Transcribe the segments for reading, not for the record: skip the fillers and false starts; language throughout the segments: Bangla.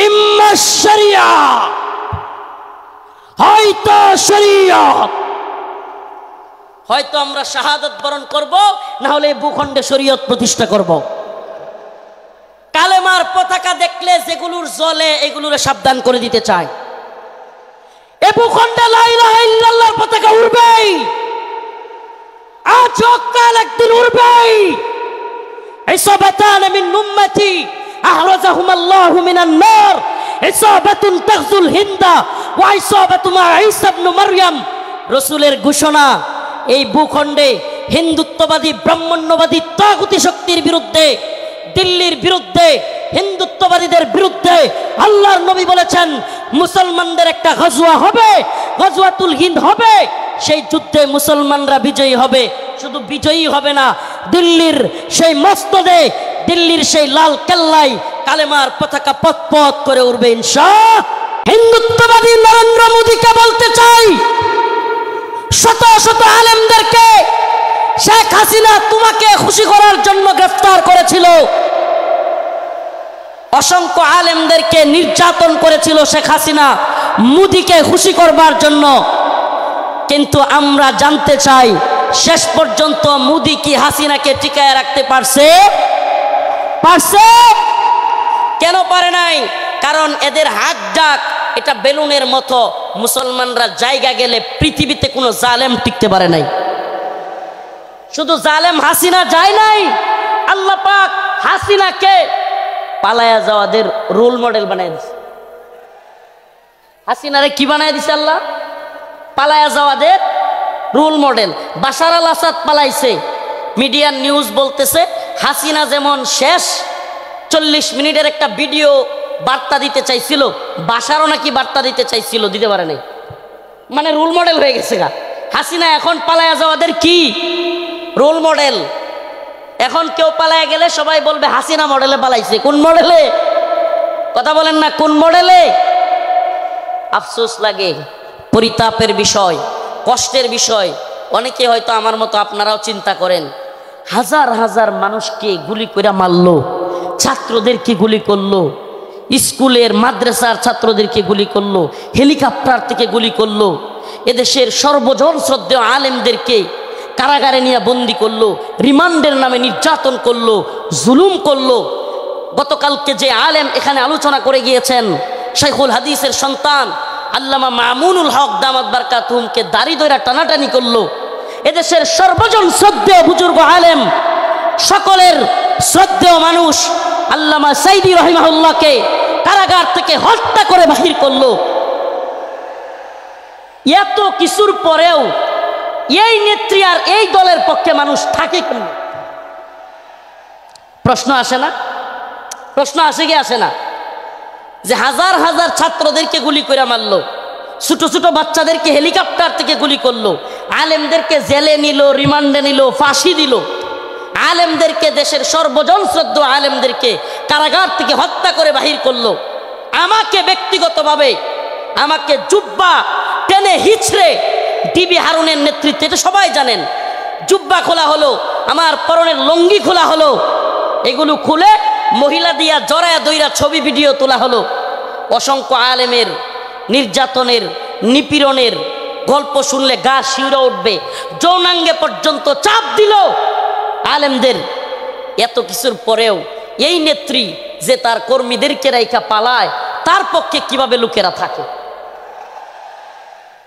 ইম্মা শরিয়া, হয়তো শরীয়ত, হয়তো আমরা শাহাদাত বরণ করব, না হলে ভূখণ্ডে শরীয়ত প্রতিষ্ঠা করব। কালেমার পতাকা দেখলে যেগুলোর জ্বলে এগুলোরে সাবধান করে দিতে চায়। এ ভূখণ্ডে লা ইলাহা ইল্লাল্লাহর পতাকা উড়বেই, আজ হোক কাল একদিন উড়বেই। ইসাবাতান মিন উম্মতি আহরাজাহুম আল্লাহু মিনান নার, ইসাবাতুন তাগজুল হিন্দা ওয়া ইসাবাতু মা ঈসা ইবনে মারইয়াম। রাসূলের ঘোষণা, এই ভূখণ্ডে হিন্দুত্ববাদী ব্রাহ্মণ্যবাদী তাগুতি শক্তির বিরুদ্ধে, দিল্লির বিরুদ্ধে, হিন্দুত্ববাদীদের বিরুদ্ধে আল্লাহর নবী বলেছেন মুসলমানদের একটা গজওয়া হবে, গজওয়াতুল হিন্দ হবে। সেই যুদ্ধে মুসলমানরা বিজয়ী হবে। শুধু বিজয়ী হবে না, দিল্লির সেই মসনদে, দিল্লির সেই লাল কেল্লায় কালেমার পতাকা পথ পথ করে উঠবে ইনশাআল্লাহ। হিন্দুত্ববাদী নরেন্দ্র মোদীকে বলতে চাই, শত শত আলেমদেরকে শেখ হাসিনা তোমাকে খুশি করার জন্য গ্রেফতার করেছিল, অসংখ্য আলেমদেরকে নির্যাতন করেছিল শেখ হাসিনা মোদীকে খুশি করবার জন্য। কিন্তু আমরা জানতে চাই, শেষ পর্যন্ত মোদী কি হাসিনাকে টিকায় রাখতে পারছে? পারছে? কেন পারে নাই? কারণ এদের হাত ডাক এটা বেলুনের মতো, মুসলমানরা জায়গা গেলে পৃথিবীতে কোনো জালেম টিকতে পারে নাই। শুধু জালেম হাসিনা যায় নাই, আল্লাহ পাক হাসিনাকে পালায়া যাওয়াদের রোল মডেল বানায় দিছে। হাসিনারে কি বানায় দিছে আল্লাহ? পালায়া যাওয়াদের রোল মডেল। বাশার আল আসাদ পালাইছে, মিডিয়ার নিউজ বলতেছে হাসিনা যেমন শেষ 40 মিনিটের একটা ভিডিও বার্তা দিতে চাইছিল, বাশারও নাকি বার্তা দিতে চাইছিল, দিতে পারে নাই। মানে রোল মডেল হয়ে গেছে গা হাসিনা। এখন পালায়া যাওয়াদের কি রোল মডেল। এখন কেউ পালায়া গেলে সবাই বলবে হাসিনা মডেলে পালাইছে। কোন মডেলে? কথা বলেন না, কোন মডেলে? আফসোস লাগে, পরিতাপের বিষয়, কষ্টের বিষয়। অনেকে হয়তো আমার মতো আপনারাও চিন্তা করেন, হাজার হাজার মানুষকে গুলি করে মারলো, ছাত্রদেরকে গুলি করলো, স্কুলের মাদ্রাসার ছাত্রদেরকে গুলি করলো, হেলিকপ্টার থেকে গুলি করলো, এদেশের সর্বজন শ্রদ্ধেয় আলেমদেরকে কারাগারে নিয়ে বন্দি করলো, রিমান্ডের নামে নির্যাতন করলো, জুলুম করলো। গতকালকে যে আলেম এখানে আলোচনা করে গিয়েছেন, শাইখুল হাদিসের সন্তান আল্লামা মামুনুল হক দামাত বারকাতুহুমকে দাড়ি ধরে টানাটানি করলো। এদেশের সর্বজন শ্রদ্ধেয় বুজুর্গ আলেম, সকলের শ্রদ্ধেয় মানুষ আল্লামা সাইদি রহিমাহুল্লাহকে কারাগার থেকে হত্যা করে বাহির করলো। এত কিছুর পরেও এই নেত্রী আর এই দলের পক্ষে মানুষ থাকে কেন? প্রশ্ন আসে না? প্রশ্ন আসে কি আসে না? যে হাজার হাজার ছাত্রদেরকে গুলি করে মারলো, ছোট ছোট বাচ্চাদেরকে হেলিকপ্টার থেকে গুলি করলো, আলেমদেরকে জেলে নিল, রিমান্ডে নিল, ফাঁসি দিল, আলেমদেরকে, দেশের সর্বজন শ্রদ্ধেয় আলেমদেরকে কারাগার থেকে হত্যা করে বাহির করলো। আমাকে ব্যক্তিগতভাবে আমাকে জুব্বা টেনে হিচড়ে ডিবি হারুনের নেতৃত্বে, এটা সবাই জানেন, জুব্বা খোলা হলো, আমার পরনের লঙ্গি খোলা হলো, এগুলো খুলে মহিলা দিয়া জড়ায়া দইরা ছবি ভিডিও তোলা হলো। অসংখ্য আলেমের নির্যাতনের, নিপীড়নের গল্প শুনলে গা শিউরে উঠবে। যৌনাঙ্গে পর্যন্ত চাপ দিল আলেমদের। এত কিছুর পরেও এই নেত্রী যে তার কর্মীদেরকে রাইখা পালায়, তার পক্ষে কিভাবে লোকেরা থাকে?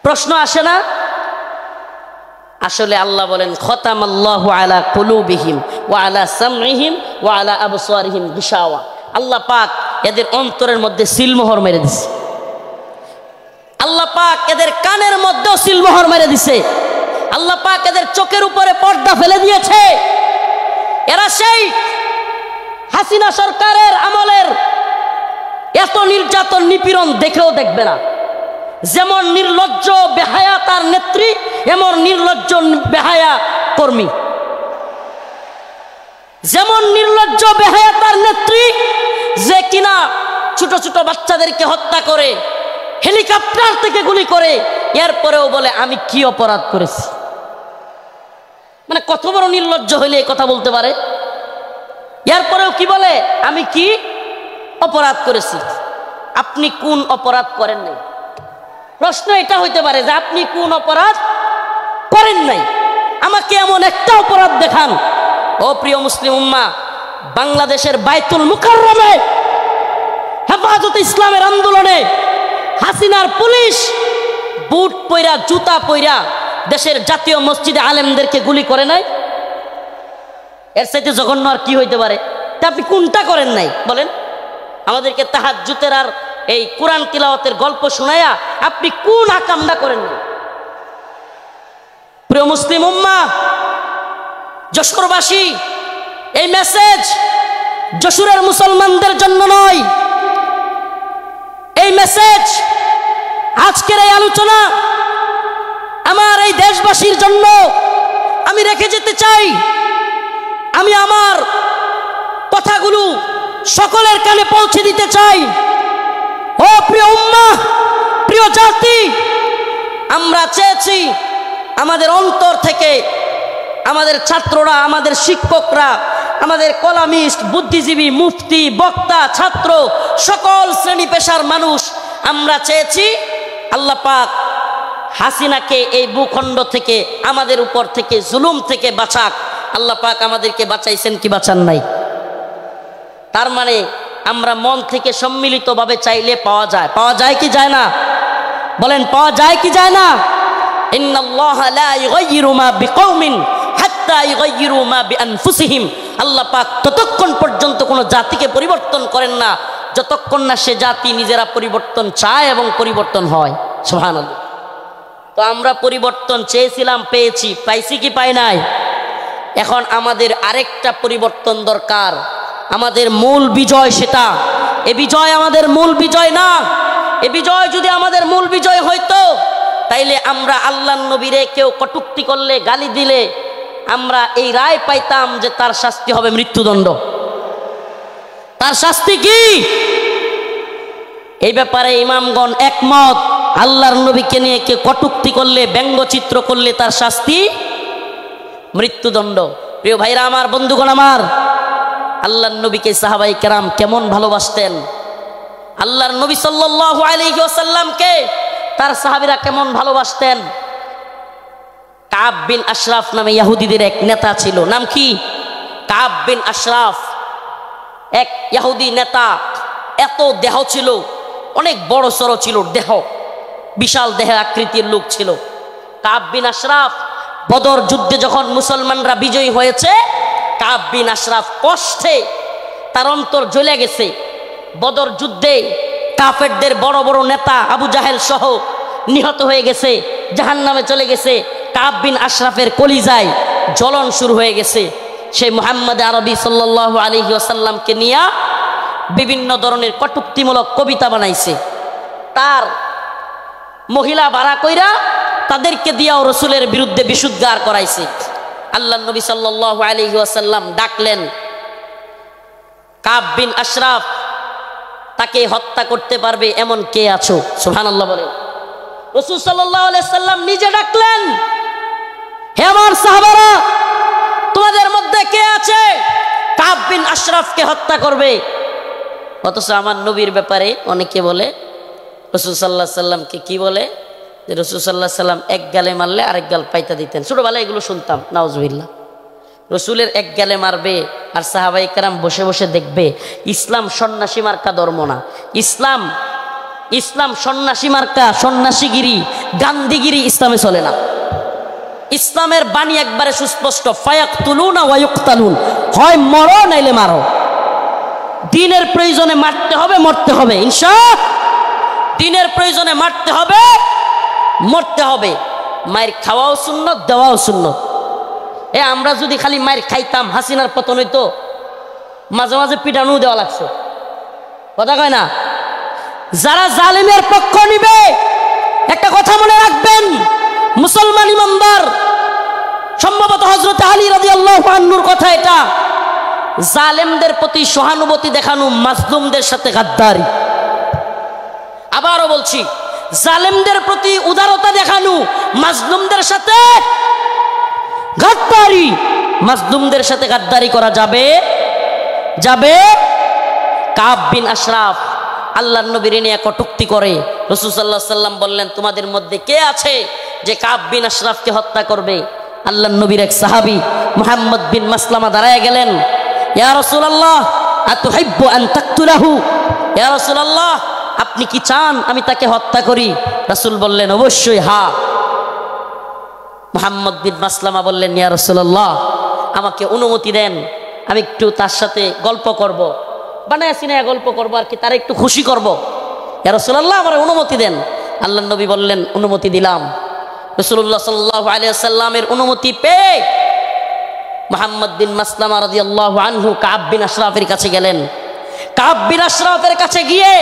প্রশ্ন আসে না? আসলে আল্লাহ বলেন, খতামাল্লাহু আলা কুলুবিহিম ওয়া আলা সামইহিম ওয়া আলা আবসারিহিম গিশাওয়া। আল্লাহ পাক এদের অন্তরের মধ্যে সিলমোহর মেরে দিছে। আল্লাহ পাক এদের কানের মধ্যেও সিলমোহর মেরে দিছে। আল্লাহ পাক এদের চোখের উপরে পর্দা ফেলে দিয়েছে। এরা সেই হাসিনা সরকারের আমলের এত নির্যাতন নিপীড়ন দেখেও দেখবে না। যেমন নির্লজ্জ বেহায়া তার নেত্রী, এমন নির্লজ্জ বেহায়া কর্মী। যেমন নির্লজ্জ বেহায়া তার নেত্রী, যে কিনা ছোট ছোট বাচ্চাদেরকে হত্যা করে, হেলিকপ্টার থেকে গুলি করে, এরপরেও বলে আমি কি অপরাধ করেছি। মানে কত বড় নির্লজ্জ হইলে এই কথা বলতে পারে? এরপরেও কি বলে, আমি কি অপরাধ করেছি? আপনি কোন অপরাধ করেন নাই? প্রশ্ন এটা হইতে পারে যে আপনি কোন অপরাধ করেন নাই, আমাকে এমন একটা অপরাধ দেখান। ও প্রিয় মুসলিম উম্মাহ, বাংলাদেশের বাইতুল মুকাররমে হেফাজতে ইসলামের আন্দোলনে হাসিনার পুলিশ বুট পইরা জুতা পইরা দেশের জাতীয় মসজিদে আলেমদেরকে গুলি করে নাই? এর চাইতে জঘন্য আর কি হইতে পারে? তা আপনি কোনটা করেন নাই বলেন? আমাদেরকে তাহাজ্জুদের আর এই কোরআন তিলাওয়াতের গল্প শোনায়া আপনি কোন আকামটা করেন নাই? প্রিয় মুসলিম উম্মাহ, যশোরবাসী, এই মেসেজ যশোরের মুসলমানদের জন্য নয়, এই মেসেজ আজকের এই আলোচনা আমার এই দেশবাসীর জন্য আমি রেখে যেতে চাই। আমি আমার কথাগুলো সকলের কানে পৌঁছে দিতে চাই। ও প্রিয় উম্মাহ, প্রিয় জাতি, আমরা চেয়েছি আমাদের অন্তর থেকে আমাদের ছাত্ররা, আমাদের শিক্ষকরা, আমাদের কলামিস্ট, বুদ্ধিজীবী, মুফতি, বক্তা, ছাত্র, সকল শ্রেণী পেশার মানুষ, আমরা চেয়েছি আল্লাহ পাক হাসিনাকে এই ভূখণ্ড থেকে, আমাদের উপর থেকে, জুলুম থেকে বাঁচাক। আল্লাহ পাক আমাদেরকে বাঁচাইছেন কি বাঁচান নাই? তার মানে আমরা মন থেকে সম্মিলিতভাবে চাইলে পাওয়া যায়। পাওয়া যায় কি যায় না? বলেন, পাওয়া যায় কি যায় না? ইন্নাল্লাহা লা ইউগাইয়িরু মা বিকওমিন হাত্তা ইউগাইয়িরু মা বিআনফুসিহিম। আল্লাহ পাক ততক্ষণ পর্যন্ত কোনো জাতিকে পরিবর্তন করেন না যতক্ষণ না সে জাতি নিজেরা পরিবর্তন চায় এবং পরিবর্তন হয়। সুবহানাল্লাহ। তো আমরা পরিবর্তন চেয়েছিলাম, পেয়েছি। পাইছি কি পাই নাই? এখন আমাদের আরেকটা পরিবর্তন দরকার। আমাদের মূল বিজয় সেটা। এ বিজয় আমাদের মূল বিজয় না। এ বিজয় যদি আমাদের মূল বিজয় হইতো, তাইলে আমরা আল্লাহর নবীরে কেউ কটূক্তি করলে, গালি দিলে আমরা এই রায় পাইতাম যে তার শাস্তি হবে মৃত্যুদণ্ড। তার শাস্তি কি? এই ব্যাপারে ইমামগণ একমত। আল্লাহর নবীকে নিয়ে কেউ কটূক্তি করলে, ব্যঙ্গচিত্র করলে তার শাস্তি মৃত্যুদণ্ড। প্রিয় ভাইরা আমার, বন্ধুগণ আমার, আল্লাহর নবীকে সাহাবাই কেরাম কেমন ভালোবাসতেন! আল্লাহর নবী সাল্লাল্লাহু আলাইহি ওয়াসাল্লামকে তার সাহাবীরা কেমন ভালোবাসতেন! কাব বিন আশরাফ নামে ইহুদিদের এক নেতা ছিল। নাম কি? কাব বিন আশরাফ, এক ইহুদি নেতা। এত দেহ ছিল, অনেক বড় সড়ো ছিল দেহ, বিশাল দেহের আকৃতির লোক ছিল কাব বিন আশরাফ। বদর যুদ্ধে যখন মুসলমানরা বিজয়ী হয়েছে, কাব বিন আশরাফ কষ্টে তার অন্তর জ্বলে গেছে। বদর যুদ্ধে কাফেরদের বড় বড় নেতা আবু জাহেল সহ নিহত হয়ে গেছে, জাহান্নামে চলে গেছে। কাব বিন আশরাফের কলিজায় জ্বলন শুরু হয়ে গেছে। সেই মুহাম্মদ আরবি সাল্লাল্লাহু আলাইহি ওয়াসাল্লামকে নিয়ে বিভিন্ন ধরনের কটূক্তিমূলক কবিতা বানাইছে। তার মহিলা ভাড়া কইরা তাদেরকে দিয়াও রসুলের বিরুদ্ধে বিশুদ্ধার করাইছে। আল্লাহ নবী সাল্লাল্লাহু আলাইহি ওয়াসাল্লাম ডাকলেন, কাব বিন আশরাফ, তাকে হত্যা করতে পারবে এমন কে আছো? সুবহানাল্লাহ বলেন। রাসূল সাল্লাল্লাহু আলাইহি ওয়াসাল্লাম নিজে ডাকলেন, হে আমার সাহাবারা, তোমাদের মধ্যে কে আছে কাব বিন আশরাফকে হত্যা করবে? অথচ আমার নবীর ব্যাপারে অনেকে বলে, রাসূল সাল্লাল্লাহু আলাইহি ওয়াসাল্লামকে কি বলে, যে রাসূল সাল্লাল্লাহু আলাইহি ওয়াসাল্লাম এক গালে মারলে আরেক গাল পাইতা দিতেন। ছোটবেলায় এগুলো শুনতাম, নাউজুবিল্লাহ। রসুলের এক গালে মারবে আর সাহাবায়ে কেরাম বসে বসে দেখবে। ইসলাম সন্ন্যাসী মার্কা ধর্ম না। ইসলাম সন্ন্যাসী মার্কা, সন্ন্যাসীগিরি, গান্ধীগিরি ইসলামে চলে না। ইসলামের বাণী একবারে সুস্পষ্ট, ফায়াকতুলুনা ওয়া ইউকতালুন, হয় মরো নাইলে মারো। দিনের প্রয়োজনে মারতে হবে, মরতে হবে, ইনশাআল্লাহ। দিনের প্রয়োজনে মারতে হবে, মরতে হবে। মায়ের খাওয়াও সুন্নত, দেওয়াও সুন্নত। আমরা যদি খালি মায়ের খাইতাম, হাসিনার পতন হইতো। মাঝে মাঝে পিটানো দেওয়া লাগছে, কথা কয় না? যারা জালিমের পক্ষ নিবে, একটা কথা মনে রাখবেন, মুসলমান ইমানদার, সম্ভবত হযরত আলী রাদিয়াল্লাহু আনহুর কথা এটা, জালেমদের প্রতি সহানুভূতি দেখানো মাজলুমদের সাথে গাদ্দারি। আবারও বলছি, জালেমদের প্রতি উদারতা দেখানো মাজলুমদের সাথে গাদ্দারি। মাজলুমদের সাথে গাদ্দারি করা যাবে যাবে। কাব বিন আশরাফ আল্লাহর নবীর নিয়ে কটূক্তি করে। রাসূল সাল্লাল্লাহু আলাইহি সাল্লাম বললেন, তোমাদের মধ্যে কে আছে যে কাব বিন আশরাফকে হত্যা করবে? আল্লাহর নবীর এক সাহাবী মুহাম্মদ বিন মাসলামা দাঁড়ায় গেলেন, ইয়া রাসূলুল্লাহ আতুহিব্বু আন তাকতুলাহু, ইয়া রাসূলুল্লাহ আপনি কি চান আমি তাকে হত্যা করি? রাসূল বললেন, অবশ্যই হ্যাঁ। মুহাম্মদ বিন মাসলামা বললেন, ইয়া রাসূলুল্লাহ আমাকে অনুমতি দেন, আমি একটু তার সাথে গল্প করব, বানায় সিনায় গল্প করব আর কি, তারা একটু খুশি করব। ইয়া রাসূলুল্লাহ আমার অনুমতি দেন। আল্লাহর নবী বললেন, অনুমতি দিলাম। রাসূলুল্লাহ সাল্লাল্লাহু আলাইহি ওয়াসাল্লামের অনুমতি পেয়ে মুহাম্মদ বিন মাসলামা রাদিয়াল্লাহু আনহু কাব বিন আশরাফের কাছে গেলেন। কাব বিন আশরাফের কাছে গিয়ে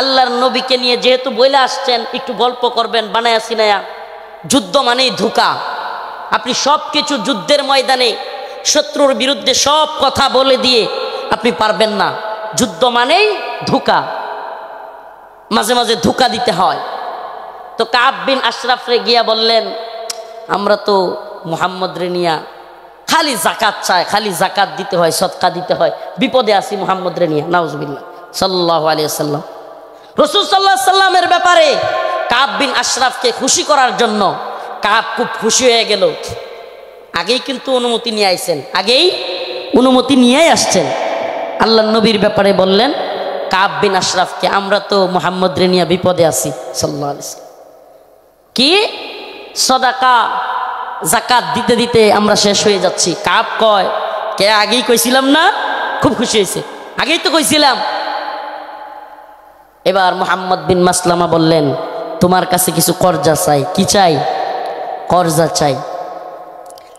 আল্লাহর নবীকে নিয়ে যেহেতু বইলে আসছেন, একটু গল্প করবেন বানায়া সিনায়া, যুদ্ধ মানেই ধোঁকা। আপনি সব কিছু যুদ্ধের ময়দানে শত্রুর বিরুদ্ধে সব কথা বলে দিয়ে আপনি পারবেন না। যুদ্ধ মানেই ধোঁকা, মাঝে মাঝে ধোঁকা দিতে হয়। তো কাব বিন আশরাফরে গিয়া বললেন, আমরা তো মুহাম্মদ রে নিয়া খালি জাকাত চায়, খালি জাকাত দিতে হয়, সদকা দিতে হয়, বিপদে আছি মুহাম্মদ রে নিয়া। নাউজুবিল্লাহ। সাল্লাল্লাহু আলাইহি ওয়াসাল্লাম রাসূল সাল্লাল্লাহু আলাইহি সাল্লামের ব্যাপারে কাব বিন আশরাফকে খুশি করার জন্য কাব খুব খুশি হয়ে গেল। আগেই কিন্তু অনুমতি নিয়ে আইছেন, আগেই অনুমতি নিয়েই আসছেন। আল্লাহর নবীর ব্যাপারে বললেন কাব বিন আশরাফকে, আমরা তো মুহাম্মদ রে নিয়া বিপদে আছি সাল্লাল্লাহু আলাইহি ওয়াসাল্লাম, কি সদাকা জাকাত দিতে দিতে আমরা শেষ হয়ে যাচ্ছি। কাব কয়, কে আগেই কইছিলাম না? খুব খুশি হয়েছে, আগেই তো কইছিলাম। এবার মুহাম্মদ বিন মাসলামা বললেন, তোমার কাছে কিছু কর্জা চাই। কি চাই? কর্জা চাই,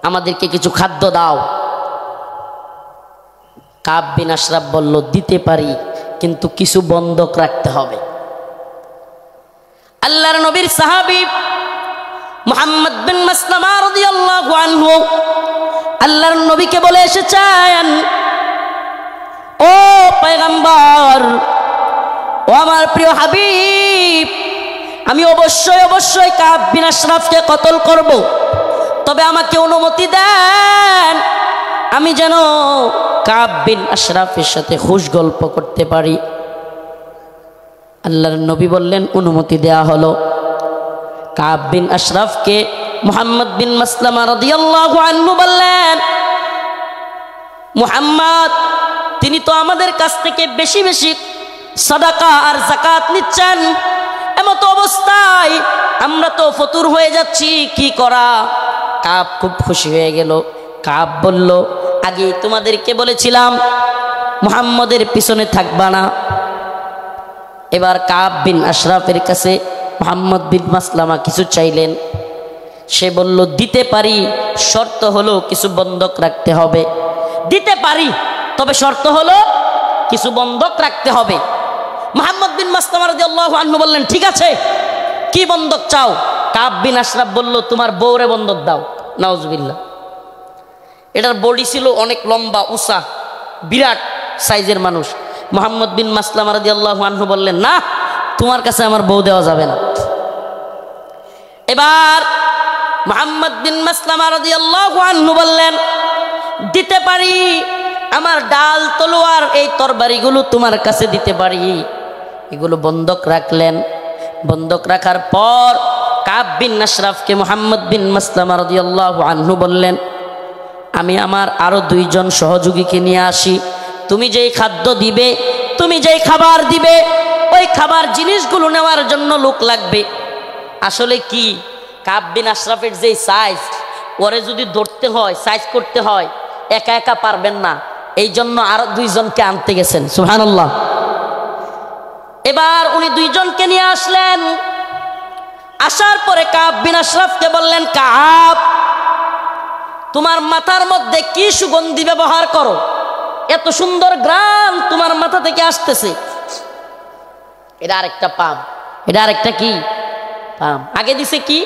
আমাদেরকে কিছু খাদ্য দাও। কাব বিন আশরাফ বলল, দিতে পারি, কিন্তু কিছু বন্ধক রাখতে হবে। আল্লাহর নবীর সাহাবী মুহাম্মদ বিন মাসলামা রাদিয়াল্লাহু আনহু আল্লাহর নবীকে বলে এসেছেন, ও পয়গম্বর, ও আমার প্রিয় হাবিব, আমি অবশ্যই অবশ্যই কাব বিন আশরাফকে কতল করব, তবে আমাকে অনুমতি দেন আমি যেন কাব বিন আশরাফের সাথে খুশ গল্প করতে পারি। আল্লাহর নবী বললেন, অনুমতি দেয়া হলো। কাব বিন আশরাফকে মুহাম্মদ বিন মাসলামা রাদিয়াল্লাহু আনহু বললেন, মুহাম্মদ তিনি তো আমাদের কাছ থেকে বেশি বেশি সাদাকা আর যাকাত নিচ্ছেন, এমত অবস্থায় আমরা তো ফতুর হয়ে যাচ্ছি, কি করা? কাব খুব খুশি হয়ে গেল। কাব বলল, আগে তোমাদেরকে বলেছিলাম মুহাম্মদের পিছনে থাকবা না। এবার কাব বিন আশরাফের কাছে মুহাম্মদ বিন মাসলামা কিছু চাইলেন। সে বলল, দিতে পারি, শর্ত হলো কিছু বন্ধক রাখতে হবে। দিতে পারি, তবে শর্ত হলো কিছু বন্ধক রাখতে হবে। মুহাম্মদ বিন মাসলামা রাদিয়াল্লাহু আনহু বললেন, ঠিক আছে, কি বন্ধক চাও? কাব বিন আশরাফ বলল, তোমার বউরে বন্ধক দাও। নাউজুবিল্লাহ। এটার বডি ছিল অনেক লম্বা উঁচা, বিরাট সাইজের মানুষ। মুহাম্মদ বিন মাসলামা রাদিয়াল্লাহু আনহু বললেন, না, তোমার কাছে আমার বউ দেওয়া যাবে না। এবার মুহাম্মদ বিন মাসলামা রাদিয়াল্লাহু আনহু বললেন, দিতে পারি, আমার ডাল তলোয়ার এই তরবারিগুলো তোমার কাছে দিতে পারি। এগুলো বন্ধক রাখলেন। বন্ধক রাখার পর কাব বিন আশরাফকে মুহাম্মদ বিন মাসলামা রাদিয়াল্লাহু আনহু বললেন, আমি আমার আরো দুইজন সহযোগীকে নিয়ে আসি, তুমি যেই খাদ্য দিবে, তুমি যেই খাবার দিবে, ওই খাবার জিনিসগুলো নেওয়ার জন্য লোক লাগবে। আসলে কি, কাব বিন আশরাফের যেই সাইজ, ওরে যদি ধরতে হয়, সাইজ করতে হয়, একা একা পারবেন না, এই জন্য আরো দুইজনকে আনতে গেছেন। সুবহানাল্লাহ। এবার উনি দুইজনকে নিয়ে আসলেন। আসার পরে কাব বিন আশরাফকে বললেন, কাব, তোমার মাথার মধ্যে কি সুগন্ধি ব্যবহার করো? এত সুন্দর গ্রাম তোমার মাথা থেকে আসতেছে। এটা আরেকটা পাম, এটা আরেকটা কি পাম। আগে দিছে কি,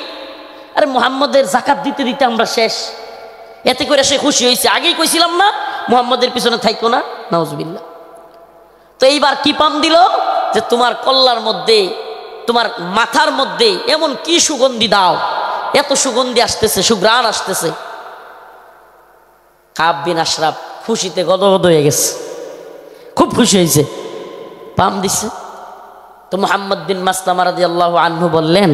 আরে মুহাম্মদের যাকাত দিতে দিতে আমরা শেষ, এতে করে সে খুশি হয়েছে। আগেই কইছিলাম না মুহাম্মদের পিছনে থাইকো না। নাউজুবিল্লাহ। তো এইবার কি পাম দিল, যে তোমার কল্লার মধ্যে, তোমার মাথার মধ্যে এমন কি সুগন্ধি দাও, এত সুগন্ধি আসতেছে, সুঘ্রাণ আসতেছে। কাব বিন আশরাফ খুশিতে গদগদ হয়ে গেছে, খুব খুশি হয়েছে, পাম দিচ্ছে। তো মুহাম্মদ বিন মাসলামা রাদিয়াল্লাহু আনহু বললেন,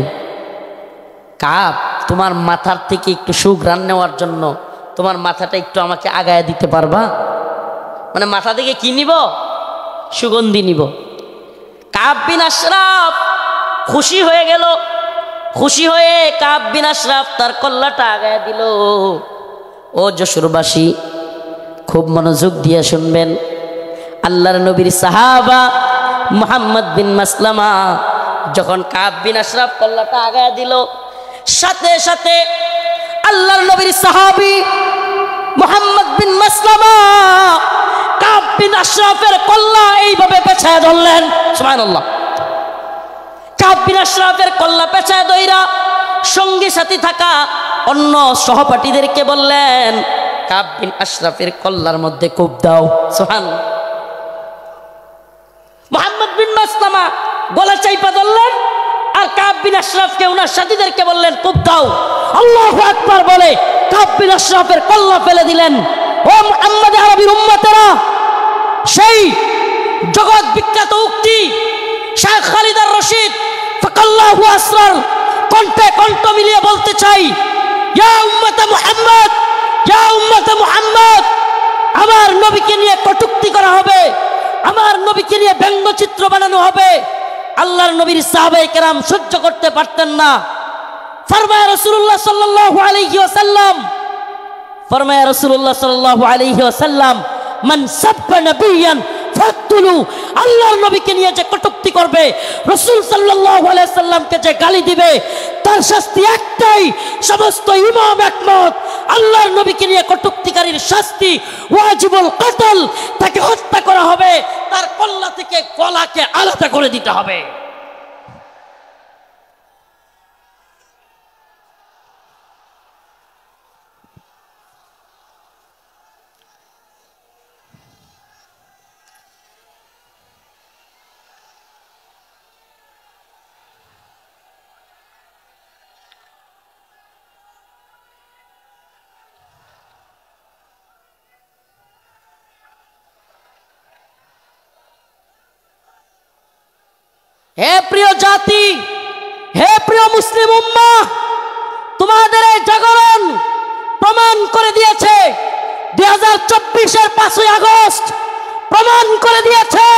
কাব, তোমার মাথার থেকে একটু সুঘ্রাণ নেওয়ার জন্য তোমার মাথাটা একটু আমাকে আগায় দিতে পারবা? মানে মাথা থেকে কি নিব? সুগন্ধি নিব। কাব বিন আশরাফ খুশি হয়ে গেল। খুশি হয়ে কাব বিন আশরাফ তার কল্লাটা আগায় দিল। ও যশোরবাসী, খুব মনোযোগ দিয়ে শুনবেন। আল্লাহর নবীর সাহাবা মুহাম্মদ বিন মাসলামা যখন কাব বিন আশরাফ কল্লাটা আগায় দিল, সাথে সাথে আল্লাহর নবীর সাহাবী মুহাম্মদ বিন মাসলামা কাব বিন আশরাফের কল্লা এইভাবে পেছায় ধরলেন। সুবহানাল্লাহ। কাব বিন আশরাফের কল্লা পেছায় ধইরা সঙ্গী সাথী থাকা অন্য সহপাঠীদেরকে বললেন, কাব বিন আশরাফের কল্লার মধ্যে কোপ দাও। সুবহানাল্লাহ। মুহাম্মদ বিন মাসলামা গলা চাইপা ধরলেন, আর কাব বিন আশরাফকে ওনার সাথীদেরকে বললেন, কোপ দাও। আল্লাহু আকবার বলে কাব বিন আশরাফের কল্লা ফেলে দিলেন। ও মুহাম্মদ আরবির উম্মতেরা, সেই জগৎ বিখ্যাত উক্তি শাইখ খালিদ আর রশিদ ফাকাল্লাহু আসরার কণ্ঠে কণ্ঠ মিলিয়ে বলতে চাই, ইয়া উম্মতে মুহাম্মদ, ইয়া উম্মতে মুহাম্মদ, আমার নবীকে নিয়ে কটূক্তি করা হবে, আমার নবীকে নিয়ে ব্যঙ্গচিত্র বানানো হবে। আল্লাহর নবীর সাহাবায়ে কেরাম সহ্য করতে পারতেন না। ফরমায়া রাসূলুল্লাহ সাল্লাল্লাহু আলাইহি ওয়াসাল্লাম, ফরমায়া রাসূলুল্লাহ সাল্লাল্লাহু আলাইহি ওয়াসাল্লাম, মান সাব্বা নাবিয়ান ফাকতুলু, আল্লাহর নবীকে নিয়ে যে কটূক্তি করবে, রাসূল সাল্লাল্লাহু আলাইহি সাল্লামকে যে গালি দিবে, তার শাস্তি একটাই। সমস্ত ইমাম একমত, আল্লাহর নবীকে নিয়ে কটূক্তিকারীর শাস্তি ওয়াজিবুল কতল, তাকে হত্যা করা হবে, তার কল্লা থেকে গলাকে আলাদা করে দিতে হবে। হে প্রিয় জাতি, হে প্রিয় মুসলিম উম্মাহ, তোমাদের এই জাগরণ প্রমাণ করে দিয়েছে, 2024-এর 5ই আগস্ট প্রমাণ করে দিয়েছে,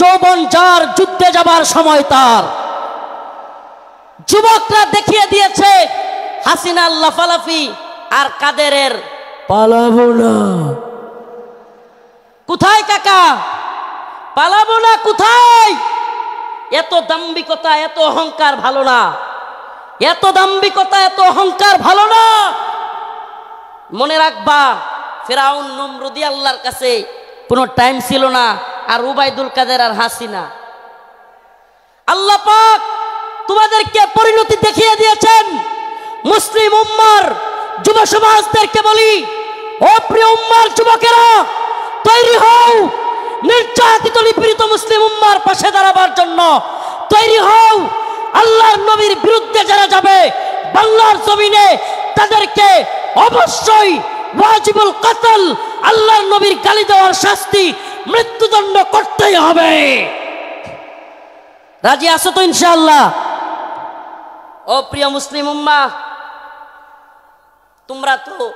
যৌবন যার যুদ্ধে যাবার সময় তার। যুবকরা দেখিয়ে দিয়েছে হাসিনার লাফালাফি আর কাদেরের পালাবো না। কোথায় কাকা? পালাবো না কোথায়? এত দাম্ভিকতা, এত অহংকার ভালো না। এত দাম্ভিকতা, এত অহংকার ভালো না। মনে রাখবা, ফেরাউন নমরুদি আল্লাহর কাছে কোনো টাইম ছিল না, আর উবাইদুল কাদের আর হাসিনা। আল্লাহ পাক তোমাদেরকে পরিণতি দেখিয়ে দিয়েছেন। মুসলিম উম্মার যুব সমাজদেরকে বলি, ও প্রিয় উম্মার যুবকেরা, তৈরি হও নির্যাতিত নিপীড়িত মুসলিম উম্মার পাশে দাঁড়াবার জন্য। তৈরি হও আল্লাহর নবীর বিরুদ্ধে যারা যাবে বাংলার জমিনে, তাদেরকে অবশ্যই ওয়াজিবুল কতল, আল্লাহর নবীর গালি দেওয়ার শাস্তি, মৃত্যুদণ্ড করতেই হবে। রাজি আছো তো ইনশাআল্লাহ? ও প্রিয় মুসলিম উম্মাহ, তোমরা তো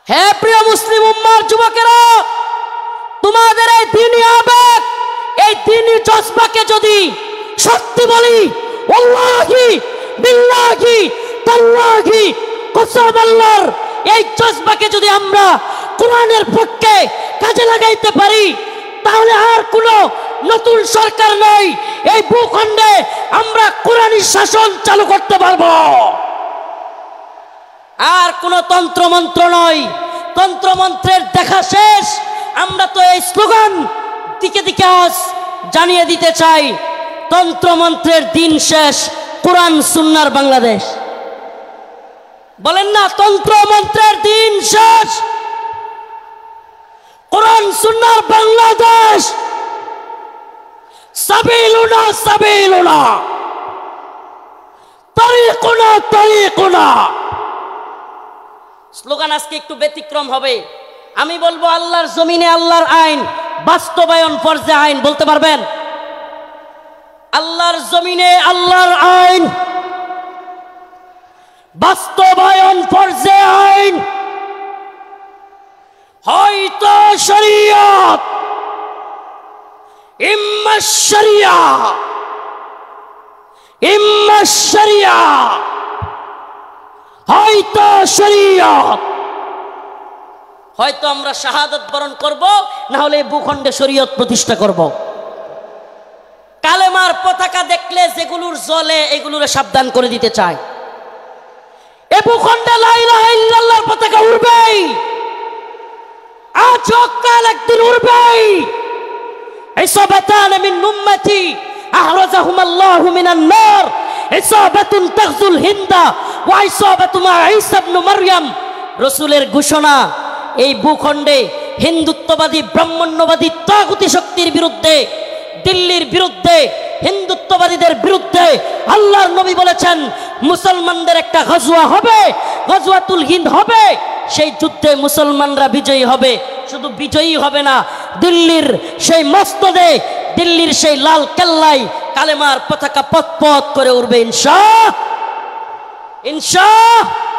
হে প্রিয় মুসলিম উম্মার যুবকেরা, তোমাদের এই দ্বীনি আবেগ, এই দ্বীনি জজবাকে যদি সত্যি বলি, ওয়াল্লাহি বিল্লাহি তাল্লাহি কসম আল্লাহর, এই জজবাকে যদি আমরা কোরআনের পক্ষে কাজে লাগাইতে পারি, তাহলে আর কোনো নতুন সরকার নেই, এই ভূখণ্ডে আমরা কোরআনী শাসন চালু করতে পারবো। আর কোনো তন্ত্রমন্ত্র নয়, তন্ত্রমন্ত্রের দেখা শেষ। আমরা তো এই স্লোগান দিকে দিকে আজ জানিয়ে দিতে চাই, তন্ত্রমন্ত্রের দিন শেষ, কোরআন সুন্নাহর বাংলাদেশ। বলেন না, তন্ত্রমন্ত্রের দিন শেষ, কোরআন সুন্নাহর বাংলাদেশ। সাবিলুনা সাবিলুনা, তারিকুনা তারিকুনা। স্লোগান আজকে একটু ব্যতিক্রম হবে। আমি বলবো আল্লাহর জমিনে আল্লাহর আইন বাস্তবায়ন ফরজে আইন। বলতে পারবেন? আল্লাহর জমিনে আল্লাহর আইন বাস্তবায়ন ফরজে আইন। হয়তো শরীয়ত, ইম্মা শরিয়া, ইম্মা শরিয়া, হয়তো শরীয়ত। হয়তো আমরা শাহাদাত বরণ করব, না হলে ভূখণ্ডে শরীয়ত প্রতিষ্ঠা করব। কালেমার পতাকা দেখলে যেগুলোর জ্বলে এগুলোরে সাবধান করে দিতে চাই। এ ভূখণ্ডে লা ইলাহা ইল্লাল্লাহর পতাকা উড়বেই, আজ হোক কাল একদিন উড়বেই। ইসাবাতান মিন উম্মতি আহরাজাহুম আল্লাহু মিনান নার, ইসাবাতুন তাগজুল হিন্দা ওয়া ইসাবাতু মা ঈসা ইবনে মারইয়াম। রাসূলের ঘোষণা, এই ভূখণ্ডে হিন্দুত্ববাদী ব্রাহ্মণ্যবাদী তাগুতি শক্তির বিরুদ্ধে, দিল্লির বিরুদ্ধে, হিন্দুত্ববাদীদের বিরুদ্ধে আল্লাহর নবী বলেছেন মুসলমানদের একটা গজওয়া হবে, গজওয়াতুল হিন্দ হবে। সেই যুদ্ধে মুসলমানরা বিজয়ী হবে। শুধু বিজয়ী হবে না, দিল্লির সেই মসনদে, দিল্লির সেই লাল কেল্লায় কালেমার পতাকা পথ পথ করে উঠবে ইনশাআল্লাহ, ইনশাআল্লাহ।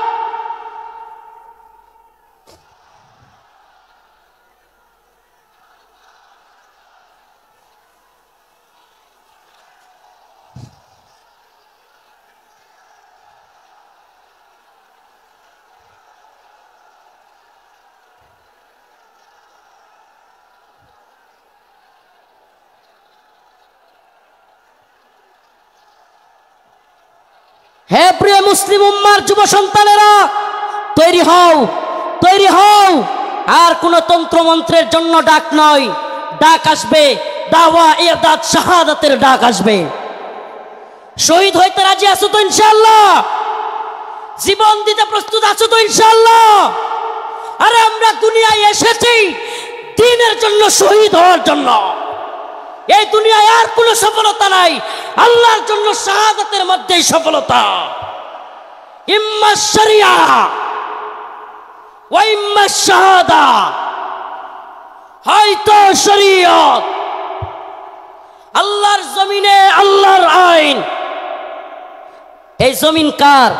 হে প্রিয় মুসলিম উম্মার যুব সন্তানেরা, তৈরি হও, তৈরি হও। আর কোন তন্ত্রমন্ত্রের জন্য ডাক নয়, ডাক আসবে দাওয়া ইরদাদ শাহাদাতের ডাক আসবে। শহীদ হইতে রাজি আছো তো ইনশাআল্লাহ? জীবন দিতে প্রস্তুত আছো তো ইনশাআল্লাহ? আরে আমরা দুনিয়ায় এসেছি দ্বীনের জন্য, শহীদ হওয়ার জন্য। এই দুনিয়ায় আর কোনো সফলতা নাই, আল্লাহর জন্য শাহাদাতের মধ্যেই সফলতা। ইম্মা শরিয়া ওয়া ইম্মা শাহাদা, হয়তো শরীয়ত। আল্লাহর জমিনে আল্লাহর আইন। এই জমিন কার?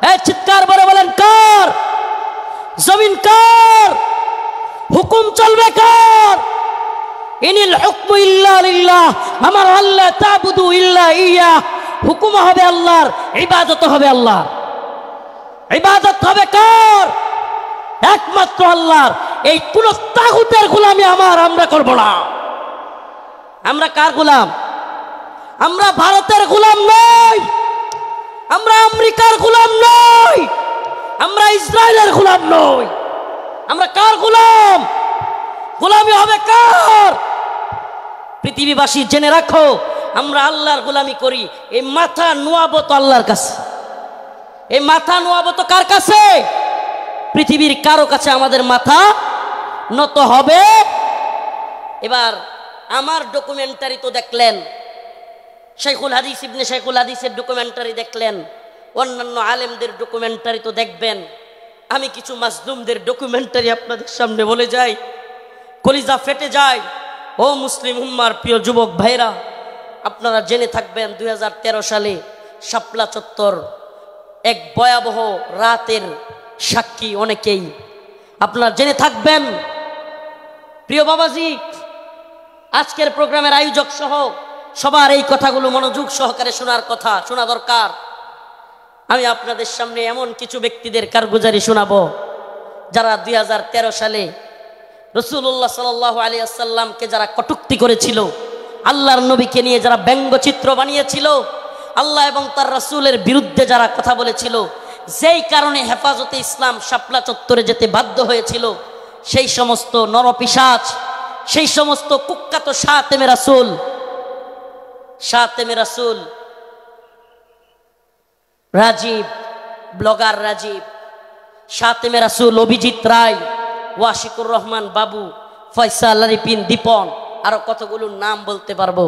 এই চিৎকার করে বলেন কার? জমিন কার? হুকুম চলবে কার? ইনিল হুকমু ইল্লা লিল্লাহ, আমার আল্লাহ তাবুদু ইল্লা ইয়া। হুকুম হবে আল্লাহর, ইবাদত হবে আল্লাহর। ইবাদত হবে কার? একমাত্র আল্লাহর। এই কোন তাগুতের গোলামি আমরা করব না। আমরা কার গোলাম? আমরা ভারতের গোলাম নই, আমরা আমেরিকার গোলাম নই, আমরা ইসরায়েলের গোলাম নই। আমরা কার গোলাম? গোলামি হবে কার? পৃথিবীবাসী জেনে রাখো, আমরা আল্লাহর গোলামি করি। এই মাথা নোয়াবো তো আল্লাহর কাছে। এই মাথা নোয়াবো তো কার কাছে? পৃথিবীর কারো কাছে আমাদের মাথা নত হবে। এবার আমার ডকুমেন্টারি তো দেখলেন, শেখুল হাদিস ইবনে শেখুল হাদিসের ডকুমেন্টারি দেখলেন, অন্যান্য আলেমদের ডকুমেন্টারি তো দেখবেন। আমি কিছু মাজলুমদের ডকুমেন্টারি আপনাদের সামনে বলে যাই, কলিজা ফেটে যায়। ও মুসলিম উম্মার প্রিয় যুবক ভাইরা, আপনারা জেনে থাকবেন 2013 সালে শাপলা চত্বর এক ভয়াবহ রাতের সাক্ষী অনেকেই। আপনারা জেনে থাকবেন। প্রিয় বাবাজি, আজকের প্রোগ্রামের আয়োজক সহ সবার এই কথাগুলো মনোযোগ সহকারে শোনার কথা, শোনা দরকার। আমি আপনাদের সামনে এমন কিছু ব্যক্তিদের কারগুজারি শোনাবো যারা 2013 সালে রাসূলুল্লাহ সাল্লাল্লাহু আলাইহি ওয়াসাল্লামকে যারা কটূক্তি করেছিল, আল্লাহর নবীকে নিয়ে যারা ব্যঙ্গচিত্র বানিয়েছিল, আল্লাহ এবং তার রাসূলের বিরুদ্ধে যারা কথা বলেছিল, যেই কারণে হেফাজতে ইসলাম শাপলা চত্বরে যেতে বাধ্য হয়েছিল, সেই সমস্ত নরপিশাচ, সেই সমস্ত কুখ্যাত শাতেমে রাসূল রাজীব, ব্লগার রাজীব, শাতেমে রাসূল অভিজিৎ রায়, ওয়াশিকুর রহমান বাবু, ফয়সাল আরিফিন দীপন, আরো কতগুলো নাম বলতে পারবো।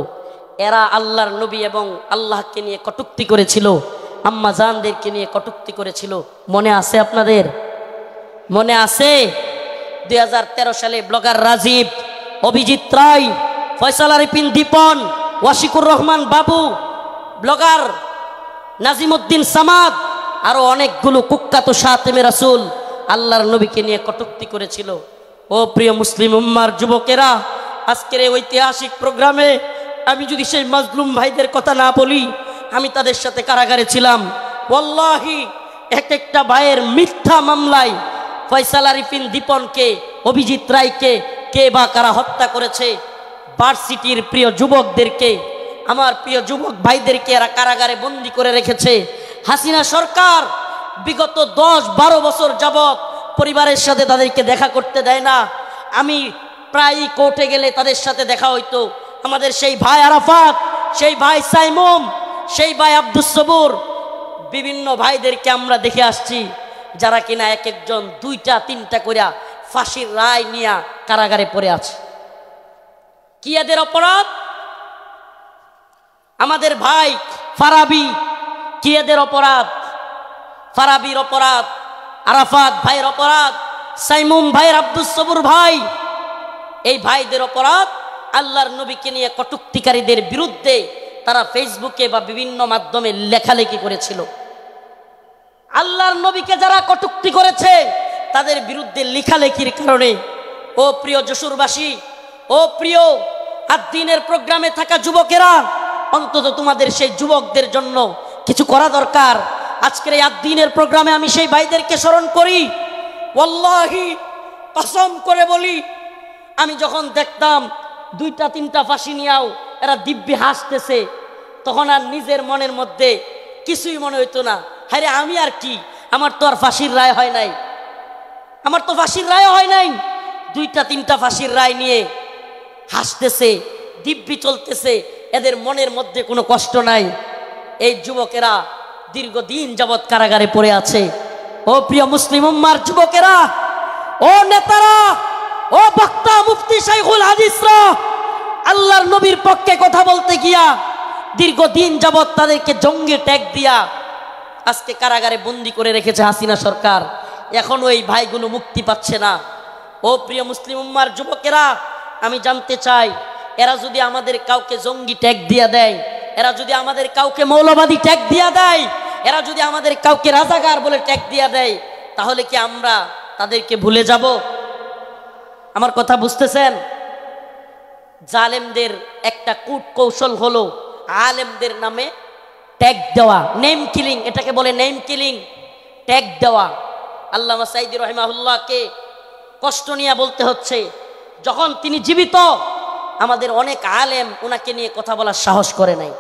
এরা আল্লাহর নবী এবং আল্লাহকে নিয়ে কটূক্তি করেছিল, আম্মা জানদেরকে নিয়ে কটূক্তি করেছিল। মনে আছে আপনাদের? মনে আছে? 2013 সালে ব্লগার রাজীব, অভিজিৎ রায়, ফয়সাল আরিফিন দীপন, ওয়াশিকুর রহমান বাবু, ব্লগার নাজিমউদ্দিন সামাদ, আরো অনেকগুলো কুখ্যাত শাতেমে রাসূল আল্লাহর নবীকে নিয়ে কটূক্তি করেছিল। ও প্রিয় মুসলিম উম্মার যুবকেরা, আজকের এই ঐতিহাসিক প্রোগ্রামে আমি যদি সেই মাজলুম ভাইদের কথা না বলি, আমি তাদের সাথে কারাগারে ছিলাম। ওয়াল্লাহি এক একটা ভাইয়ের মিথ্যা মামলায় ফয়সাল আরিফিন দীপনকে, অভিজিৎ রায়কে কে বা কারা হত্যা করেছে, ভার্সিটির প্রিয় যুবকদেরকে, আমার প্রিয় যুবক ভাইদেরকে এরা কারাগারে বন্দী করে রেখেছে। হাসিনা সরকার বিগত 10-12 বছর যাবৎ পরিবারের সাথে তাদেরকে দেখা করতে দেয় না। আমি প্রায়ই কোর্টে গেলে তাদের সাথে দেখা হইতো। আমাদের সেই ভাই আরাফাত, সেই ভাই সাইমুম, সেই ভাই আব্দুস সবুর, বিভিন্ন ভাইদেরকে আমরা দেখে আসছি, যারা কিনা এক একজন 2টা-3টা করে ফাঁসির রায় নিয়ে কারাগারে পড়ে আছে। কি এদের অপরাধ? আমাদের ভাই ফারাবি, কি এদের অপরাধ? ফারাবির অপরাধ, আরাফাত ভাইয়ের অপরাধ, সাইমুম ভাইয়ের, আব্দুস সবুর ভাই, এই ভাইদের অপরাধ আল্লাহর নবীকে নিয়ে কটূক্তিকারীদের বিরুদ্ধে তারা ফেসবুকে বা বিভিন্ন মাধ্যমে লেখালেখি করেছিল। আল্লাহর নবীকে যারা কটূক্তি করেছে তাদের বিরুদ্ধে লেখালেখির কারণে, ও প্রিয় যশোরবাসী, ও প্রিয় আদ-দ্বীনের প্রোগ্রামে থাকা যুবকেরা, অন্তত তোমাদের সেই যুবকদের জন্য কিছু করা দরকার। আজকের এই আদ-দ্বীনের প্রোগ্রামে আমি সেই ভাইদেরকে স্মরণ করি। ওয়াল্লাহি কসম করে বলি, আমি যখন দেখতাম 2টা-3টা ফাঁসি নিয়েও এরা দিব্যি হাসতেছে, তখন আর নিজের মনের মধ্যে কিছুই মনে হইতো না। হ্যাঁ রে, আমি আর কি, আমার তো আর ফাঁসির রায় হয় নাই, আমার তো ফাঁসির রায় হয় নাই। 2টা-3টা ফাঁসির রায় নিয়ে হাসতেছে, দিব্যি চলতেছে, এদের মনের মধ্যে কোনো কষ্ট নাই। এই যুবকেরা দীর্ঘদিন যাবৎ কারাগারে পড়ে আছে। ও প্রিয় মুসলিম উম্মার যুবকেরা, ও নেতারা, ও বক্তা মুফতি শাইখুল হাদিসরা, আল্লাহর নবীর পক্ষে কথা বলতে গিয়া দীর্ঘদিন যাবৎ তাদেরকে জঙ্গি ট্যাগ দিয়া আজকে কারাগারে বন্দী করে রেখেছে হাসিনা সরকার। এখন ওই ভাইগুলো মুক্তি পাচ্ছে না। ও প্রিয় মুসলিম উম্মার যুবকেরা, আমি জানতে চাই, এরা যদি আমাদের কাউকে জঙ্গি ট্যাগ দিয়া দেয়, এরা যদি আমাদের কাউকে মৌলবাদী ট্যাগ দিয়া দেয়, এরা যদি আমাদের কাউকে রাজাকার বলে ট্যাগ দিয়া দেয়, তাহলে কি আমরা তাদেরকে ভুলে যাব? আমার কথা বুঝতেছেন? জালেমদের একটা কূট কৌশল হলো আলেমদের নামে ট্যাগ দেওয়া, নেম কিলিং, এটাকে বলে নেম কিলিং, ট্যাগ দেওয়া। আল্লামা সাঈদী রাহিমাহুল্লাহকে কষ্ট নিয়ে বলতে হচ্ছে, যখন তিনি জীবিত আমাদের অনেক আলেম ওনাকে নিয়ে কথা বলার সাহস করে নাই।